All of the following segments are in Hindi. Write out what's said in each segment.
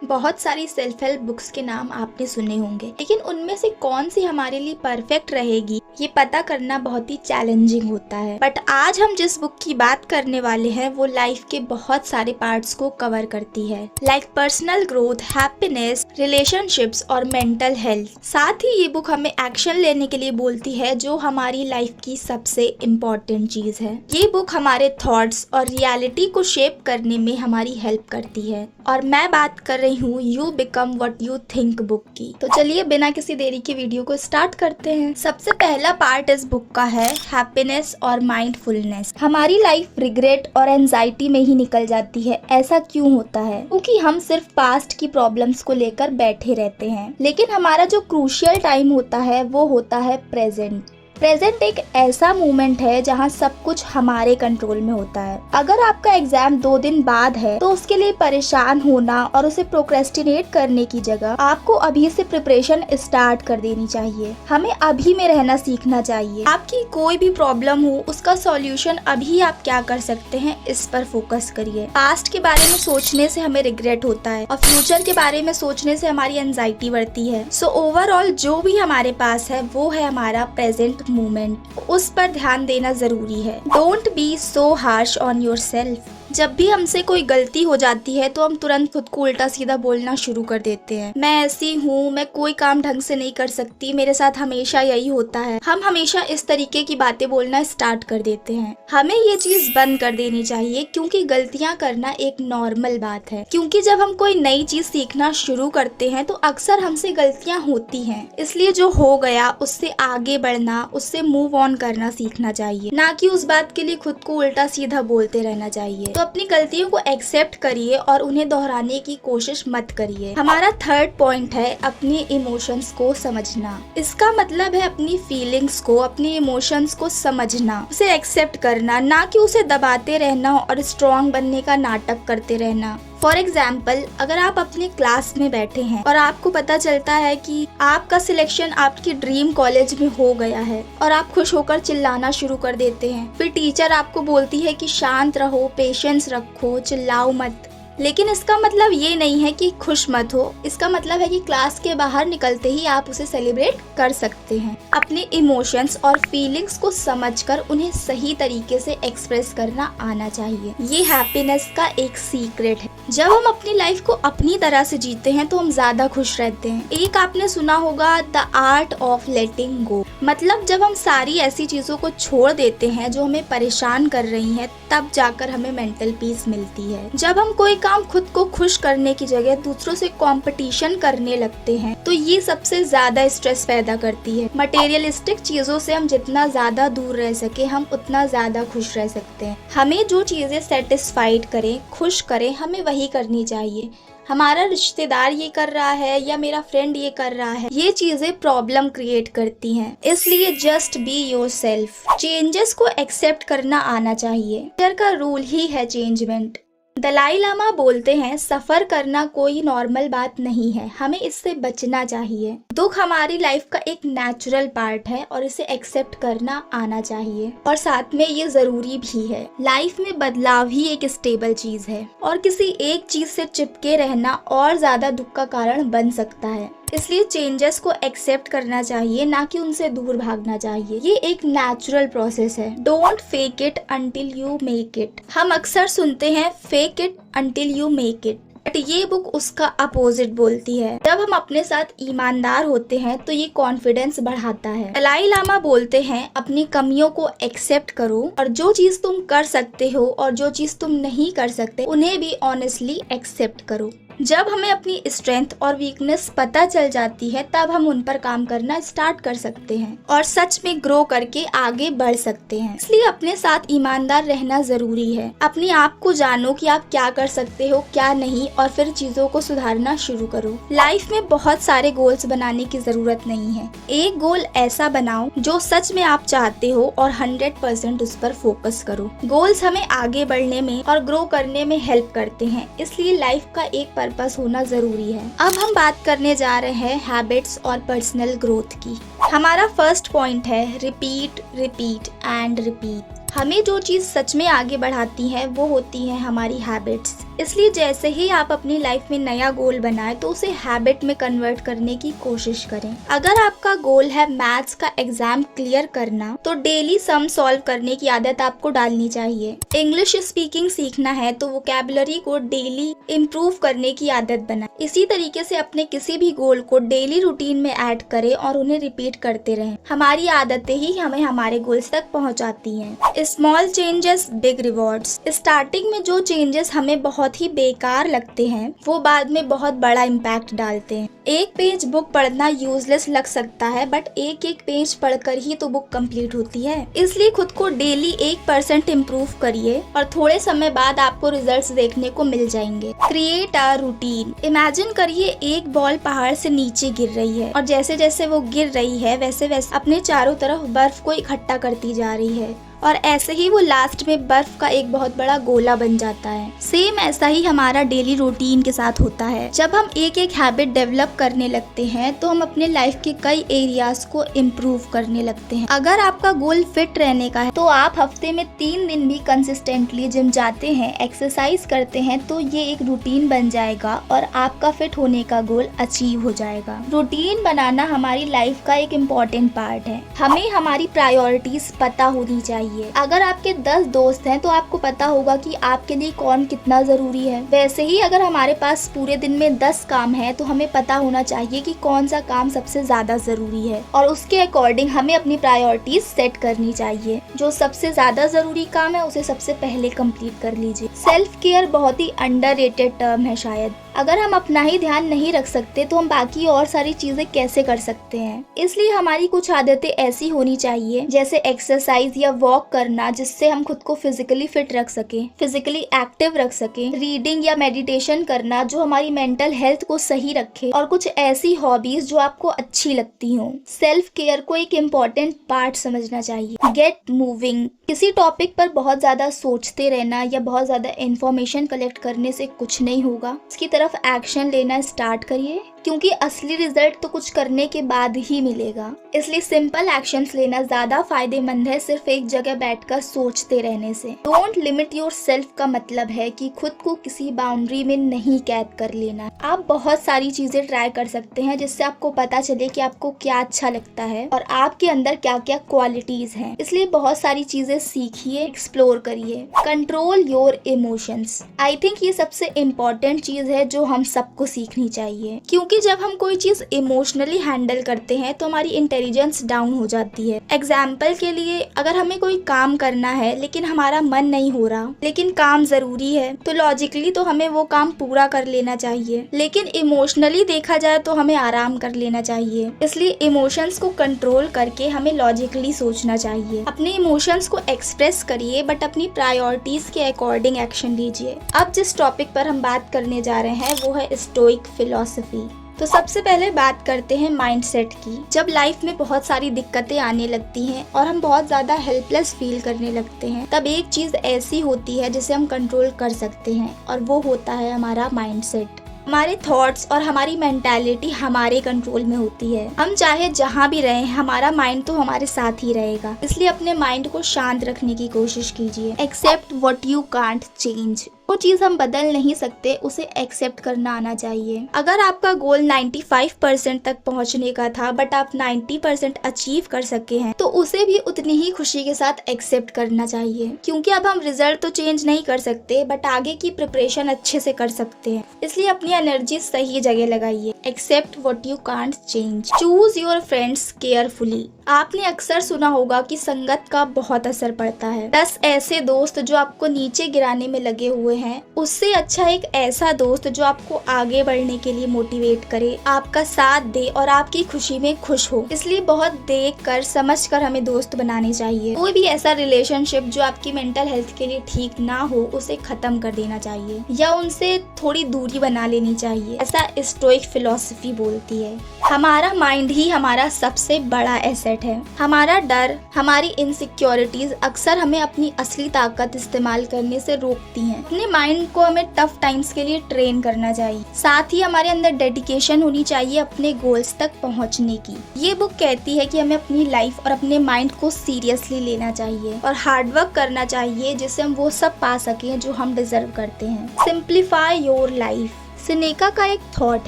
बहुत सारी सेल्फ हेल्प बुक्स के नाम आपने सुने होंगे, लेकिन उनमें से कौन सी हमारे लिए परफेक्ट रहेगी ये पता करना बहुत ही चैलेंजिंग होता है। बट आज हम जिस बुक की बात करने वाले हैं वो लाइफ के बहुत सारे पार्ट्स को कवर करती है, like personal growth, happiness, relationships और मेंटल हेल्थ। साथ ही ये बुक हमें एक्शन लेने के लिए बोलती है, जो हमारी लाइफ की सबसे इम्पोर्टेंट चीज है। ये बुक हमारे थॉट्स और रियलिटी को शेप करने में हमारी हेल्प करती है, और मैं बात कर रही हूँ you become what you think book की। तो चलिए बिना किसी देरी के वीडियो को स्टार्ट करते हैं। सबसे पहला पार्ट इस बुक का है हैप्पीनेस और माइंडफुलनेस। हमारी लाइफ रिग्रेट और एंजाइटी में ही निकल जाती है। ऐसा क्यों होता है? क्योंकि हम सिर्फ पास्ट की प्रॉब्लम्स को लेकर बैठे रहते हैं, लेकिन हमारा जो क्रूशियल टाइम होता है वो होता है प्रेजेंट। प्रेजेंट एक ऐसा मोमेंट है जहाँ सब कुछ हमारे कंट्रोल में होता है। अगर आपका एग्जाम 2 दिन बाद है तो उसके लिए परेशान होना और उसे प्रोक्रेस्टिनेट करने की जगह आपको अभी से प्रिपरेशन स्टार्ट कर देनी चाहिए। हमें अभी में रहना सीखना चाहिए। आपकी कोई भी प्रॉब्लम हो उसका सॉल्यूशन अभी आप क्या कर सकते हैं इस पर फोकस करिए। पास्ट के बारे में सोचने से हमें रिग्रेट होता है और फ्यूचर के बारे में सोचने से हमारी एंजाइटी बढ़ती है। सो ओवरऑल जो भी हमारे पास है वो है हमारा प्रेजेंट मोमेंट। उस पर ध्यान देना जरूरी है। Don't be so harsh on your self. जब भी हमसे कोई गलती हो जाती है तो हम तुरंत खुद को उल्टा सीधा बोलना शुरू कर देते हैं। मैं ऐसी हूँ, मैं कोई काम ढंग से नहीं कर सकती, मेरे साथ हमेशा यही होता है। हम हमेशा इस तरीके की बातें बोलना स्टार्ट कर देते हैं। हमें ये चीज बंद कर देनी चाहिए, क्योंकि गलतियाँ करना एक नॉर्मल बात है। क्योंकि जब हम कोई नई चीज सीखना शुरू करते हैं तो अक्सर हमसे गलतियाँ होती हैं। इसलिए जो हो गया उससे आगे बढ़ना, उससे मूव ऑन करना सीखना चाहिए, ना कि उस बात के लिए खुद को उल्टा सीधा बोलते रहना चाहिए। तो अपनी गलतियों को एक्सेप्ट करिए और उन्हें दोहराने की कोशिश मत करिए। हमारा थर्ड पॉइंट है अपनी इमोशंस को समझना। इसका मतलब है अपनी फीलिंग्स को, अपनी इमोशंस को समझना, उसे एक्सेप्ट करना, ना कि उसे दबाते रहना और स्ट्रॉन्ग बनने का नाटक करते रहना। फॉर एग्जाम्पल, अगर आप अपने क्लास में बैठे हैं और आपको पता चलता है कि आपका सिलेक्शन आपकी ड्रीम कॉलेज में हो गया है और आप खुश होकर चिल्लाना शुरू कर देते हैं, फिर टीचर आपको बोलती है कि शांत रहो, पेशेंस रखो, चिल्लाओ मत। लेकिन इसका मतलब ये नहीं है कि खुश मत हो। इसका मतलब है कि क्लास के बाहर निकलते ही आप उसे सेलिब्रेट कर सकते हैं। अपने इमोशंस और फीलिंग्स को समझकर उन्हें सही तरीके से एक्सप्रेस करना आना चाहिए। ये हैप्पीनेस का एक सीक्रेट है। जब हम अपनी लाइफ को अपनी तरह से जीते हैं तो हम ज्यादा खुश रहते हैं। एक आपने सुना होगा द आर्ट ऑफ लेटिंग गो। मतलब जब हम सारी ऐसी चीजों को छोड़ देते हैं जो हमें परेशान कर रही हैं, तब जाकर हमें मेंटल पीस मिलती है। जब हम कोई काम खुद को खुश करने की जगह दूसरों से कंपटीशन करने लगते हैं तो ये सबसे ज्यादा स्ट्रेस पैदा करती है। मटेरियलिस्टिक चीजों से हम जितना ज्यादा दूर रह सके हम उतना ज्यादा खुश रह सकते हैं। हमें जो चीजें सेटिस्फाइड करें, खुश करें, हमें वही करनी चाहिए। हमारा रिश्तेदार ये कर रहा है या मेरा फ्रेंड ये कर रहा है, ये चीजें प्रॉब्लम क्रिएट करती हैं। इसलिए जस्ट बी योरसेल्फ। चेंजेस को एक्सेप्ट करना आना चाहिए। नेचर का रूल ही है चेंजमेंट। दलाई लामा बोलते हैं सफर करना कोई नॉर्मल बात नहीं है, हमें इससे बचना चाहिए। दुख हमारी लाइफ का एक नेचुरल पार्ट है और इसे एक्सेप्ट करना आना चाहिए, और साथ में ये जरूरी भी है। लाइफ में बदलाव ही एक स्टेबल चीज है और किसी एक चीज से चिपके रहना और ज्यादा दुख का कारण बन सकता है। इसलिए चेंजेस को एक्सेप्ट करना चाहिए, ना कि उनसे दूर भागना चाहिए। ये एक नेचुरल प्रोसेस है। Don't fake it until you make it. हम अक्सर सुनते हैं fake it until you make it, but ये बुक उसका अपोजिट बोलती है। जब हम अपने साथ ईमानदार होते हैं तो ये कॉन्फिडेंस बढ़ाता है। दलाई लामा बोलते हैं अपनी कमियों को एक्सेप्ट करो और जो चीज तुम कर सकते हो और जो चीज तुम नहीं कर सकते उन्हें भी ऑनेस्टली एक्सेप्ट करो। जब हमें अपनी स्ट्रेंथ और वीकनेस पता चल जाती है तब हम उन पर काम करना स्टार्ट कर सकते हैं और सच में ग्रो करके आगे बढ़ सकते हैं। इसलिए अपने साथ ईमानदार रहना जरूरी है। अपने आप को जानो कि आप क्या कर सकते हो, क्या नहीं, और फिर चीजों को सुधारना शुरू करो। लाइफ में बहुत सारे गोल्स बनाने की जरूरत नहीं है। एक गोल ऐसा बनाओ जो सच में आप चाहते हो और 100% उस पर फोकस करो। गोल्स हमें आगे बढ़ने में और ग्रो करने में हेल्प करते हैं, इसलिए लाइफ का एक पर्पस होना जरूरी है। अब हम बात करने जा रहे हैं हैबिट्स और पर्सनल ग्रोथ की। हमारा फर्स्ट पॉइंट है रिपीट रिपीट एंड रिपीट। हमें जो चीज सच में आगे बढ़ाती है वो होती है हमारी हैबिट्स। इसलिए जैसे ही आप अपनी लाइफ में नया गोल बनाए तो उसे हैबिट में कन्वर्ट करने की कोशिश करें। अगर आपका गोल है मैथ्स का एग्जाम क्लियर करना, तो डेली सम सॉल्व करने की आदत आपको डालनी चाहिए। इंग्लिश स्पीकिंग सीखना है तो वोकैबुलरी को डेली इम्प्रूव करने की आदत बनाए। इसी तरीके से अपने किसी भी गोल को डेली रूटीन में ऐड करें और उन्हें रिपीट करते रहें। हमारी आदतें ही हमें हमारे गोल्स तक पहुंचाती हैं। Small changes big rewards. Starting में जो चेंजेस हमें बहुत ही बेकार लगते हैं वो बाद में बहुत बड़ा इम्पैक्ट डालते हैं। एक पेज बुक पढ़ना यूजलेस लग सकता है, बट एक एक पेज पढ़कर ही तो बुक कंप्लीट होती है। इसलिए खुद को डेली 1% इम्प्रूव करिए और थोड़े समय बाद आपको रिजल्ट्स देखने को मिल जाएंगे। Create a routine. इमेजिन करिए एक बॉल पहाड़ से नीचे गिर रही है और जैसे जैसे वो गिर रही है वैसे वैसे अपने चारों तरफ बर्फ को इकट्ठा करती जा रही है और ऐसे ही वो लास्ट में बर्फ का एक बहुत बड़ा गोला बन जाता है। सेम ऐसा ही हमारा डेली रूटीन के साथ होता है। जब हम एक एक हैबिट डेवलप करने लगते हैं तो हम अपने लाइफ के कई एरियाज को इम्प्रूव करने लगते हैं। अगर आपका गोल फिट रहने का है तो आप हफ्ते में 3 दिन भी कंसिस्टेंटली जिम जाते हैं, एक्सरसाइज करते हैं, तो ये एक रूटीन बन जाएगा और आपका फिट होने का गोल अचीव हो जाएगा। रूटीन बनाना हमारी लाइफ का एक इम्पोर्टेंट पार्ट है। हमें हमारी प्रायोरिटीज पता होनी चाहिए। अगर आपके 10 दोस्त हैं तो आपको पता होगा कि आपके लिए कौन कितना जरूरी है। वैसे ही अगर हमारे पास पूरे दिन में 10 काम है तो हमें पता होना चाहिए कि कौन सा काम सबसे ज्यादा जरूरी है और उसके अकॉर्डिंग हमें अपनी प्रायोरिटीज सेट करनी चाहिए। जो सबसे ज्यादा जरूरी काम है उसे सबसे पहले कंप्लीट कर लीजिए। सेल्फ केयर बहुत ही अंडररेटेड टर्म है शायद। अगर हम अपना ही ध्यान नहीं रख सकते तो हम बाकी और सारी चीजें कैसे कर सकते हैं। इसलिए हमारी कुछ आदतें ऐसी होनी चाहिए जैसे एक्सरसाइज या वॉक करना, जिससे हम खुद को फिजिकली फिट रख सके, फिजिकली एक्टिव रख सके। रीडिंग या मेडिटेशन करना जो हमारी मेंटल हेल्थ को सही रखे, और कुछ ऐसी हॉबीज जो आपको अच्छी लगती हो। सेल्फ केयर को एक इम्पोर्टेंट पार्ट समझना चाहिए। Gate moving. किसी टॉपिक पर बहुत ज्यादा सोचते रहना या बहुत ज्यादा इंफॉर्मेशन कलेक्ट करने से कुछ नहीं होगा। इसकी तरफ एक्शन लेना स्टार्ट करिए, क्योंकि असली रिजल्ट तो कुछ करने के बाद ही मिलेगा। इसलिए सिंपल एक्शंस लेना ज्यादा फायदेमंद है सिर्फ एक जगह बैठकर सोचते रहने से। डोंट लिमिट योर सेल्फ का मतलब है कि खुद को किसी बाउंड्री में नहीं कैद कर लेना। आप बहुत सारी चीजें ट्राई कर सकते हैं जिससे आपको पता चले कि आपको क्या अच्छा लगता है और आपके अंदर क्या क्या क्वालिटीज हैं। इसलिए बहुत सारी चीजें सीखिए, एक्सप्लोर करिए। Control your emotions. I think ये सबसे इम्पोर्टेंट चीज है जो हम सबको सीखनी चाहिए, क्योंकि जब हम कोई चीज इमोशनली हैंडल करते हैं तो हमारी इंटेलिजेंस डाउन हो जाती है। एग्जाम्पल के लिए, अगर हमें कोई काम करना है लेकिन हमारा मन नहीं हो रहा, लेकिन काम जरूरी है, तो लॉजिकली तो हमें वो काम पूरा कर लेना चाहिए, लेकिन इमोशनली देखा जाए तो हमें आराम कर लेना चाहिए। इसलिए इमोशंस को कंट्रोल करके हमें लॉजिकली सोचना चाहिए। अपने इमोशंस को एक्सप्रेस करिए, बट अपनी प्रायोरिटीज के अकॉर्डिंग एक्शन लीजिए। अब जिस टॉपिक पर हम बात करने जा रहे हैं वो है स्टोइक फिलॉसफी। तो सबसे पहले बात करते हैं माइंडसेट की। जब लाइफ में बहुत सारी दिक्कतें आने लगती हैं और हम बहुत ज़्यादा हेल्पलेस फील करने लगते हैं, तब एक चीज़ ऐसी होती है जिसे हम कंट्रोल कर सकते हैं, और वो होता है हमारा माइंडसेट। हमारे थॉट्स और हमारी मेंटालिटी हमारे कंट्रोल में होती है। हम चाहे जहाँ भी रहें, हमारा माइंड तो हमारे साथ ही रहेगा। इसलिए अपने माइंड को शांत रखने की कोशिश कीजिए। Accept what you can't change. वो चीज हम बदल नहीं सकते, उसे एक्सेप्ट करना आना चाहिए। अगर आपका गोल 95% तक पहुंचने का था बट आप 90% अचीव कर सके हैं, तो उसे भी उतनी ही खुशी के साथ एक्सेप्ट करना चाहिए, क्योंकि अब हम रिजल्ट तो चेंज नहीं कर सकते बट आगे की प्रिपरेशन अच्छे से कर सकते हैं। इसलिए अपनी एनर्जी सही जगह लगाइए। Accept what you can't change. Choose your friends carefully. आपने अक्सर सुना होगा कि संगत का बहुत असर पड़ता है। 10 ऐसे दोस्त जो आपको नीचे गिराने में लगे हुए हैं, उससे अच्छा एक ऐसा दोस्त जो आपको आगे बढ़ने के लिए मोटिवेट करे, आपका साथ दे और आपकी खुशी में खुश हो। इसलिए बहुत देख कर समझ कर हमें दोस्त बनाने चाहिए। कोई भी ऐसा रिलेशनशिप जो आपकी मेंटल हेल्थ के लिए ठीक ना हो, उसे खत्म कर देना चाहिए या उनसे थोड़ी दूरी बना लेनी चाहिए। ऐसा स्टोइक फिलॉसफी बोलती है। हमारा माइंड ही हमारा सबसे बड़ा एसेट है। हमारा डर, हमारी इनसिक्योरिटीज अक्सर हमें अपनी असली ताकत इस्तेमाल करने से रोकती हैं। अपने अपने माइंड को हमें टफ टाइम्स के लिए ट्रेन करना चाहिए। साथ ही हमारे अंदर डेडिकेशन होनी चाहिए अपने गोल्स तक पहुंचने की। ये बुक कहती है कि हमें अपनी लाइफ और अपने माइंड को सीरियसली लेना चाहिए और हार्डवर्क करना चाहिए, जिससे हम वो सब पा सकें जो हम डिजर्व करते हैं। Simplify your life. सेनेका का एक थॉट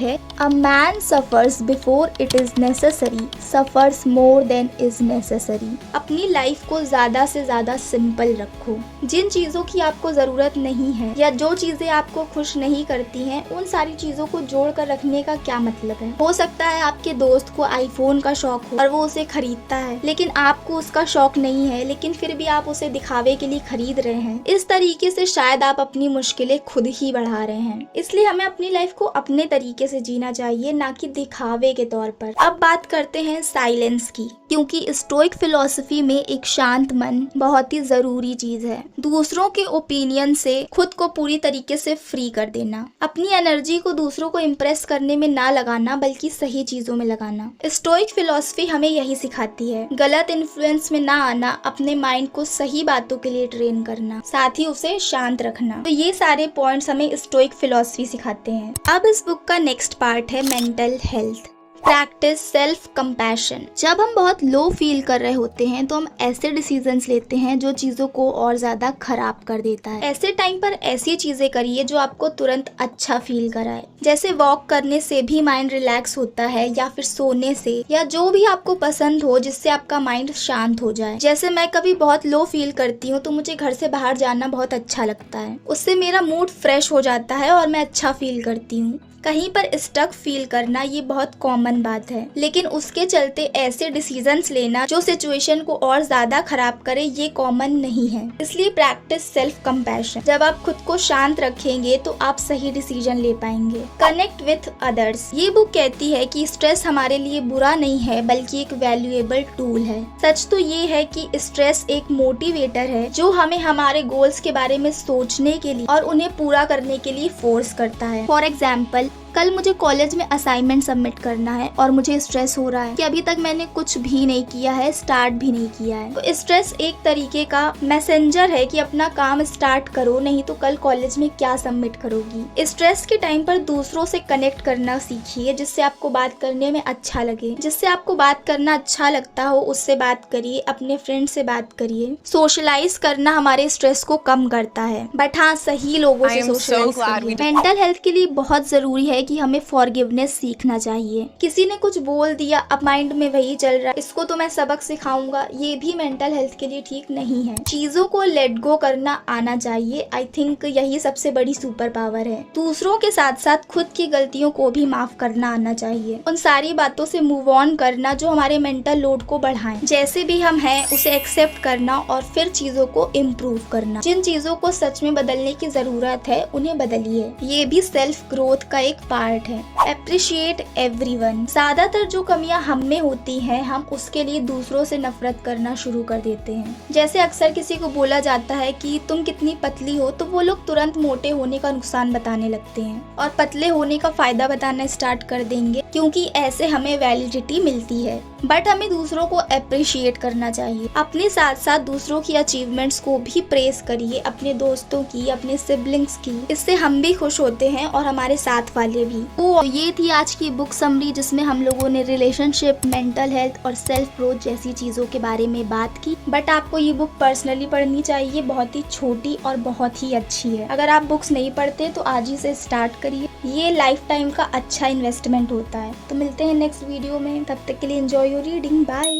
है, a man suffers before it is necessary, suffers more than is necessary. अपनी लाइफ को ज्यादा से ज्यादा सिंपल रखो। जिन चीजों की आपको जरूरत नहीं है या जो चीजें आपको खुश नहीं करती हैं, उन सारी चीजों को जोड़ कर रखने का क्या मतलब है। हो सकता है आपके दोस्त को आईफोन का शौक हो और वो उसे खरीदता है, लेकिन आपको उसका शौक नहीं है, लेकिन फिर भी आप उसे दिखावे के लिए खरीद रहे हैं। इस तरीके से शायद आप अपनी मुश्किलें खुद ही बढ़ा रहे हैं। इसलिए हमें अपनी लाइफ को अपने तरीके से जीना चाहिए, ना कि दिखावे के तौर पर। अब बात करते हैं साइलेंस की, क्योंकि स्टोइक फिलॉसफी में एक शांत मन बहुत ही जरूरी चीज है। दूसरों के ओपिनियन से खुद को पूरी तरीके से फ्री कर देना, अपनी एनर्जी को दूसरों को इम्प्रेस करने में ना लगाना बल्कि सही चीजों में लगाना। स्टोइक फिलॉसफी हमें यही सिखाती है, गलत इन्फ्लुएंस में ना आना, अपने माइंड को सही बातों के लिए ट्रेन करना, साथ ही उसे शांत रखना। तो ये सारे पॉइंट्स हमें स्टोइक फिलॉसफी सिखाते हैं। अब इस बुक का नेक्स्ट पार्ट है mental health. Practice self compassion. जब हम बहुत लो फील कर रहे होते हैं तो हम ऐसे डिसीजंस लेते हैं जो चीजों को और ज्यादा खराब कर देता है। ऐसे टाइम पर ऐसी चीजें करिए जो आपको तुरंत अच्छा फील कराए, जैसे वॉक करने से भी माइंड रिलैक्स होता है, या फिर सोने से, या जो भी आपको पसंद हो जिससे आपका माइंड शांत हो जाए। जैसे मैं कभी बहुत लो फील करती हूँ तो मुझे घर से बाहर जाना बहुत अच्छा लगता है, उससे मेरा मूड फ्रेश हो जाता है और मैं अच्छा फील करती हूँ। कहीं पर स्टक फील करना ये बहुत कॉमन बात है, लेकिन उसके चलते ऐसे डिसीजंस लेना जो सिचुएशन को और ज्यादा खराब करे, ये कॉमन नहीं है। इसलिए प्रैक्टिस सेल्फ कंपैशन। जब आप खुद को शांत रखेंगे तो आप सही डिसीजन ले पाएंगे। Connect with others. ये बुक कहती है कि स्ट्रेस हमारे लिए बुरा नहीं है बल्कि एक वैल्यूएबल टूल है। सच तो ये है कि स्ट्रेस एक मोटिवेटर है जो हमें हमारे गोल्स के बारे में सोचने के लिए और उन्हें पूरा करने के लिए फोर्स करता है। फॉर एग्जाम्पल, कल मुझे कॉलेज में असाइनमेंट सबमिट करना है और मुझे स्ट्रेस हो रहा है कि अभी तक मैंने कुछ भी नहीं किया है, स्टार्ट भी नहीं किया है। तो स्ट्रेस एक तरीके का मैसेंजर है कि अपना काम स्टार्ट करो, नहीं तो कल कॉलेज में क्या सबमिट करोगी। स्ट्रेस के टाइम पर दूसरों से कनेक्ट करना सीखिए, जिससे आपको बात करने में अच्छा लगे। जिससे आपको बात करना अच्छा लगता हो उससे बात करिए, अपने फ्रेंड से बात करिए। सोशलाइज करना हमारे स्ट्रेस को कम करता है, बट हाँ, सही लोगों से सोशलाइज करिए। मेंटल हेल्थ के लिए बहुत जरूरी है कि हमें फॉरगिवनेस सीखना चाहिए। किसी ने कुछ बोल दिया, अब माइंड में वही चल रहा है, इसको तो मैं सबक सिखाऊंगा, ये भी मेंटल हेल्थ के लिए ठीक नहीं है। चीजों को लेट गो करना आना चाहिए। आई थिंक यही सबसे बड़ी सुपर पावर है। दूसरों के साथ साथ खुद की गलतियों को भी माफ करना आना चाहिए। उन सारी बातों से मूव ऑन करना जो हमारे मेंटल लोड को बढ़ाएं। जैसे भी हम हैं उसे एक्सेप्ट करना और फिर चीजों को इम्प्रूव करना। जिन चीजों को सच में बदलने की जरूरत है उन्हें बदलिए। ये भी सेल्फ ग्रोथ का एक पार्ट है। Appreciate everyone. ज्यादातर जो कमियां हम में होती हैं, हम उसके लिए दूसरों से नफरत करना शुरू कर देते हैं। जैसे अक्सर किसी को बोला जाता है कि तुम कितनी पतली हो, तो वो लोग तुरंत मोटे होने का नुकसान बताने लगते हैं और पतले होने का फायदा बताना स्टार्ट कर देंगे, क्योंकि ऐसे हमें वैलिडिटी मिलती है। बट हमें दूसरों को अप्रिशिएट करना चाहिए। अपने साथ साथ दूसरों की अचीवमेंट्स को भी प्रेस करिए, अपने दोस्तों की, अपने सिबलिंग्स की। इससे हम भी खुश होते हैं और हमारे साथ वाले भी। तो ये थी आज की बुक समरी, जिसमें हम लोगों ने रिलेशनशिप, मेंटल हेल्थ और सेल्फ ग्रोथ जैसी चीजों के बारे में बात की। बट आपको ये बुक पर्सनली पढ़नी चाहिए, बहुत ही छोटी और बहुत ही अच्छी है। अगर आप बुक्स नहीं पढ़ते तो आज ही से स्टार्ट करिए, ये लाइफ टाइम का अच्छा इन्वेस्टमेंट होता है। तो मिलते हैं नेक्स्ट वीडियो में, तब तक के लिए एंजॉय योर रीडिंग, बाय।